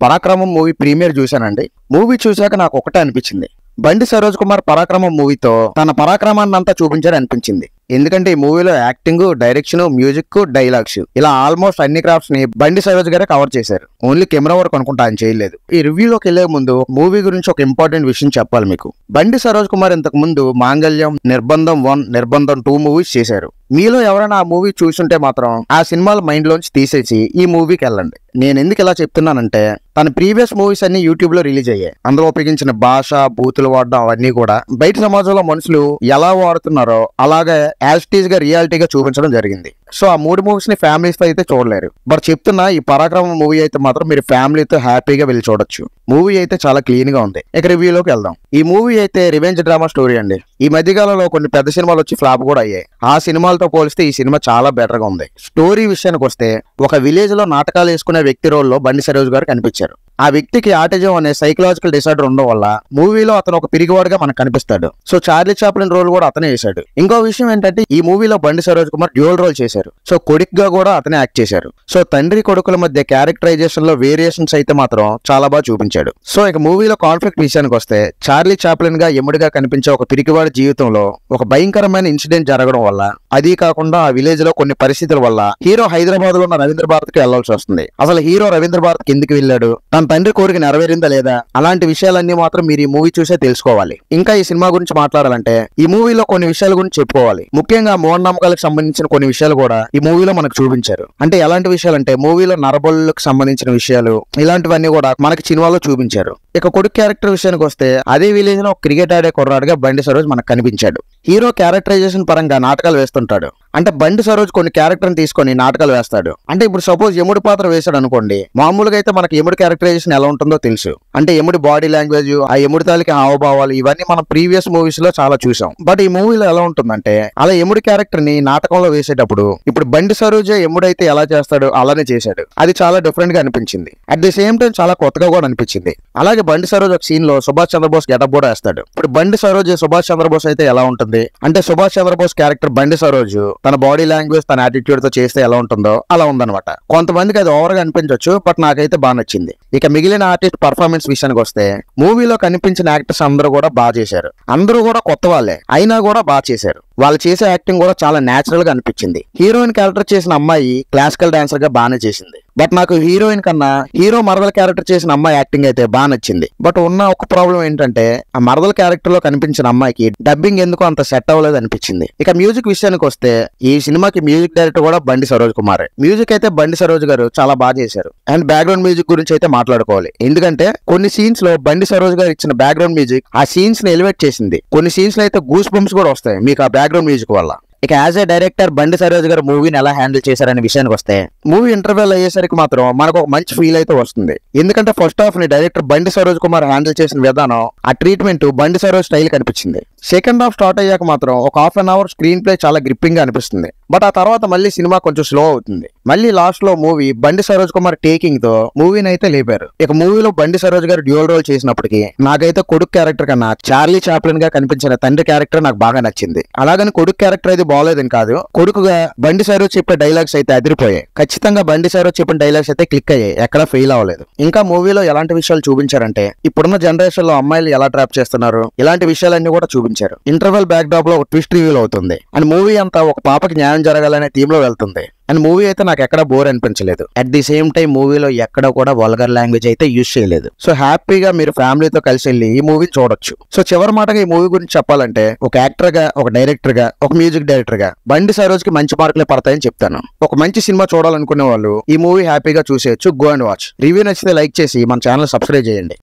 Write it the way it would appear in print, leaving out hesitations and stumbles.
పరాక్రమం movie premier చూశానండి. Movie చూశాక నాకు ఒకటే అనిపించింది, బండి సరోజ్ కుమార్ పరాక్రమం మూవీతో తన పరాక్రమాన్ని అంతా చూపించారని అనిపించింది. ఎందుకంటే ఈ మూవీలో యాక్టింగ్, డైరెక్షన్, మ్యూజిక్, డైలాగ్స్ ఇలా ఆల్మోస్ట్ అన్ని క్రాఫ్ట్స్ ని బండి సరోజ్ గారే కవర్ చేశారు. ఓన్లీ కెమెరా వర్క్ అనుకుంటా ఆయన చేయలేదు. ఈ రివ్యూలోకి వెళ్లే ముందు మూవీ గురించి ఒక ఇంపార్టెంట్ విషయం చెప్పాలి మీకు. బండి సరోజ్ కుమార్ ఇంతకు ముందు మాంగళ్యం, నిర్బంధం 1, నిర్బంధం 2 మూవీస్ చేశారు. మీలో ఎవరైనా ఆ మూవీ చూసుంటే మాత్రం ఆ సినిమాలు మైండ్ లోంచి తీసేసి ఈ మూవీకి వెళ్ళండి. నేను ఎందుకు ఇలా చెప్తున్నానంటే, తన ప్రీవియస్ మూవీస్ అన్ని యూట్యూబ్ లో రిలీజ్ అయ్యాయి. అందులో ఉపయోగించిన భాష, బూతులు వాడడం అవన్నీ కూడా బయట సమాజంలో మనుషులు ఎలా వాడుతున్నారో అలాగే యాజ్ టీజ్ గా రియాలిటీగా చూపించడం జరిగింది. సో ఆ 3 మూవీస్ ని ఫ్యామిలీస్ తో అయితే చూడలేరు. బట్ చెప్తున్నా, ఈ పరాక్రమం మూవీ అయితే మాత్రం మీరు ఫ్యామిలీతో హ్యాపీగా వెళ్ళి చూడొచ్చు. మూవీ అయితే చాలా క్లీన్ గా ఉంది. ఇక రివ్యూలోకి వెళ్దాం. ఈ మూవీ అయితే రివెంజ్ డ్రామా స్టోరీ అండి. ఈ మధ్యకాలంలో కొన్ని పెద్ద సినిమాలు వచ్చి ఫ్లాప్ కూడా అయ్యాయి. ఆ సినిమాలతో పోలిస్తే ఈ సినిమా చాలా బెటర్ గా ఉంది. స్టోరీ విషయానికి వస్తే, ఒక విలేజ్ లో నాటకాలు వేసుకునే వ్యక్తి రోల్లో బండి సరోజ్ గారు కనిపించారు. ఆ వ్యక్తికి ఆటిజం అనే సైకలాజికల్ డిసార్డర్ ఉండడం వల్ల మూవీలో అతను ఒక పిరిగివాడుగా మనకు కనిపిస్తాడు. సో చార్లీ చాప్లిన్ రోల్ కూడా అతనే చేశాడు. ఇంకో విషయం ఏంటంటే, ఈ మూవీలో బండి సరోజ్ కుమార్ డ్యూయల్ రోల్ చేశారు. సో కొడుకుగా కూడా అతనే యాక్ట్ చేశారు. సో తండ్రి కొడుకుల మధ్య క్యారెక్టరైజేషన్ లో వేరియేషన్స్ అయితే మాత్రం చాలా బాగా చూపించాడు. సో ఇక మూవీలో కాన్ఫ్లిక్ట్ విషయానికి వస్తే, చార్లీ చాప్లిన్ గా ఎముడిగా కనిపించే ఒక పిరికివాడి జీవితంలో ఒక భయంకరమైన ఇన్సిడెంట్ జరగడం వల్ల, అదీ కాకుండా ఆ విలేజ్ లో కొన్ని పరిస్థితుల వల్ల హీరో హైదరాబాద్ లో ఉన్న రవీంద్ర భారత్ కి వెళ్లాల్సి వస్తుంది. అసలు హీరో రవీంద్ర భారత్ కిందికి వెళ్ళాడు, తన తండ్రి కోరిక నెరవేరిందా లేదా, అలాంటి విషయాలన్నీ మాత్రం మీరు ఈ మూవీ చూసే తెలుసుకోవాలి. ఇంకా ఈ సినిమా గురించి మాట్లాడాలంటే, ఈ మూవీలో కొన్ని విషయాల గురించి చెప్పుకోవాలి. ముఖ్యంగా మూఢనమ్మకాలకు సంబంధించిన కొన్ని విషయాలు కూడా ఈ మూవీలో మనకు చూపించారు. అంటే ఎలాంటి విషయాలంటే, మూవీలో నరబలులకు సంబంధించిన విషయాలు ఇలాంటివన్నీ కూడా మనకి సినిమాలో చూపించారు. ఇక కొడుకు క్యారెక్టర్ విషయానికి వస్తే, అదే విలేజ్ లో క్రికెట్ ఆడే కుర్రాడుగా బండి సరోజ్ మనకు కనిపించాడు. హీరో క్యారెక్టరైజేషన్ పరంగా నాటకాలు వేస్తుంటాడు. అంటే బండి సరోజ్ కొన్ని క్యారెక్టర్ తీసుకొని నాటకాలు వేస్తాడు. అంటే ఇప్పుడు సపోజ్ యముడి పాత్ర వేశాడు అనుకోండి, మామూలుగా అయితే మనకి యముడి క్యారెక్టరైజేషన్ ఎలా ఉంటుందో తెలుసు. అంటే యముడి బాడీ లాంగ్వేజ్, ఆ యముడి తాలికి హావభావాలు ఇవన్నీ మనం ప్రీవియస్ మూవీస్ లో చాలా చూసాం. బట్ ఈ మూవీలో ఎలా ఉంటుందంటే, అలా యముడి క్యారెక్టర్ ని నాటకంలో వేసేటప్పుడు ఇప్పుడు బండి సరోజ్ యముడైతే ఎలా చేస్తాడో అలానే చేశాడు. అది చాలా డిఫరెంట్ గా అనిపించింది. అట్ ది సేమ్ టైం చాలా కొత్తగా కూడా అనిపించింది. అలాగే బండి సరోజ్ ఒక సీన్ లో సుభాష్ చంద్రబోస్ గెటప్ కూడా వేస్తాడు. ఇప్పుడు బండి సరోజ్ సుభాష్ చంద్రబోస్ అయితే ఎలా ఉంటుంది అంటే, సుభాష్ చంద్రబోస్ క్యారెక్టర్ బండి సరోజ్ తన బాడీ లాంగ్వేజ్, తన యాటిట్యూడ్ తో చేస్తే ఎలా ఉంటుందో అలా ఉందన్నమాట. కొంతమందికి అది ఓవర్ గా అనిపించవచ్చు, బట్ నాకైతే బాగా నచ్చింది. ఇక మిగిలిన ఆర్టిస్ట్ పర్ఫార్మెన్స్ విషయానికి వస్తే, మూవీలో కనిపించిన యాక్టర్స్ అందరూ కూడా బాగా చేశారు. అందరూ కూడా కొత్త వాళ్ళే అయినా కూడా బాగా చేశారు. వాళ్ళు చేసే యాక్టింగ్ కూడా చాలా నేచురల్ గా అనిపించింది. హీరోయిన్ క్యారెక్టర్ చేసిన అమ్మాయి క్లాసికల్ డాన్సర్ గా బాగానే చేసింది. బట్ నాకు హీరోయిన్ కన్నా హీరో మరదల క్యారెక్టర్ చేసిన అమ్మాయి యాక్టింగ్ అయితే బాగా నచ్చింది. బట్ ఉన్న ఒక ప్రాబ్లం ఏంటంటే, ఆ మరదల క్యారెక్టర్ లో కనిపించిన అమ్మాయికి డబ్బింగ్ ఎందుకు అంత సెట్ అవ్వలేదు అనిపించింది. ఇక మ్యూజిక్ విషయానికి వస్తే, ఈ సినిమాకి మ్యూజిక్ డైరెక్టర్ కూడా బండి సరోజ్ కుమార్. మ్యూజిక్ అయితే బండి సరోజ్ గారు చాలా బాగా చేశారు. అండ్ బ్యాక్గ్రౌండ్ మ్యూజిక్ గురించి అయితే మాట్లాడుకోవాలి. ఎందుకంటే కొన్ని సీన్స్ లో బండి సరోజ్ గారు ఇచ్చిన బ్యాక్గ్రౌండ్ మ్యూజిక్ ఆ సీన్స్ ని ఎలివేట్ చేసింది. కొన్ని సీన్స్ లో అయితే గూస్ బంప్స్ కూడా వస్తాయి మీకు ఆ బ్యాక్గ్రౌండ్ మ్యూజిక్ వల్ల. ఇక యాజ్ ఏ డైరెక్టర్ బండి సరోజ్ గారు మూవీని ఎలా హ్యాండిల్ చేశారనే విషయానికి వస్తే, మూవీ ఇంటర్వెల్ అయ్యేసరికి మాత్రం మనకు ఒక మంచి ఫీల్ అయితే వస్తుంది. ఎందుకంటే ఫస్ట్ హాఫ్ ని డైరెక్టర్ బండి సరోజ్ కుమార్ హ్యాండిల్ చేసిన విధానం, ఆ ట్రీట్మెంట్ బండి సరోజ్ స్టైల్ కనిపించింది. సెకండ్ హాఫ్ స్టార్ట్ అయ్యాక మాత్రం ఒక half an hour screen play చాలా గ్రిప్పింగ్ గా అనిపిస్తుంది. బట్ ఆ తర్వాత మళ్ళీ సినిమా కొంచెం స్లో అవుతుంది. మళ్ళీ లాస్ట్ లో మూవీ బండి సరోజ్ కుమార్ టేకింగ్ తో మూవీని అయితే లేపారు. ఇక మూవీలో బండి సరోజ్ గారు డ్యూయల్ రోల్ చేసినప్పటికీ నాకైతే కొడుకు క్యారెక్టర్ కన్నా చార్లీ చాప్లిన్ గా కనిపించిన తండ్రి క్యారెక్టర్ నాకు బాగా నచ్చింది. అలాగని కొడుకు క్యారెక్టర్ అయితే బాగోలేదని కాదు, కొడుకుగా బండి సరోజ్ చెప్పే డైలాగ్స్ అయితే అదిరిపోయాయి. ఖచ్చితంగా బండి సరోజ్ చెప్పిన డైలాగ్స్ అయితే క్లిక్ అయ్యాయి, ఎక్కడా ఫెయిల్ అవ్వలేదు. ఇంకా మూవీలో ఎలాంటి విషయాలు చూపించారంటే, ఇప్పుడున్న జనరేషన్ లో అమ్మాయిలు ఎలా ట్రాప్ చేస్తున్నారు ఇలాంటి విషయాలన్నీ కూడా చూపించారు. ఇంటర్వెల్ బ్యాక్ డ్రాప్ లో ఒక ట్విస్ట్ రివీల్ అవుతుంది. అండ్ మూవీ అంతా ఒక పాపకి న్యాయం జరగాలనే థీమ్ లో వెళ్తుంది. అండ్ మూవీ అయితే నాకు ఎక్కడ బోర్ అనిపించలేదు. అట్ ది సేమ్ టైం మూవీలో ఎక్కడ కూడా వల్గర్ లాంగ్వేజ్ అయితే యూజ్ చేయలేదు. సో హ్యాపీగా మీరు ఫ్యామిలీతో కలిసి వెళ్ళి ఈ మూవీ చూడొచ్చు. సో చివరి మాటగా ఈ మూవీ గురించి చెప్పాలంటే, ఒక యాక్టర్ గా, ఒక డైరెక్టర్ గా, ఒక మ్యూజిక్ డైరెక్టర్ గా బండి సరోజ్ కి మంచి మార్కులే పడతాయని చెప్తాను. ఒక మంచి సినిమా చూడాలనుకునే వాళ్ళు ఈ మూవీ హ్యాపీగా చూసేయచ్చు. Go and watch. రివ్యూ నచ్చితే లైక్ చేసి మన ఛానల్ సబ్స్క్రైబ్ చేయండి.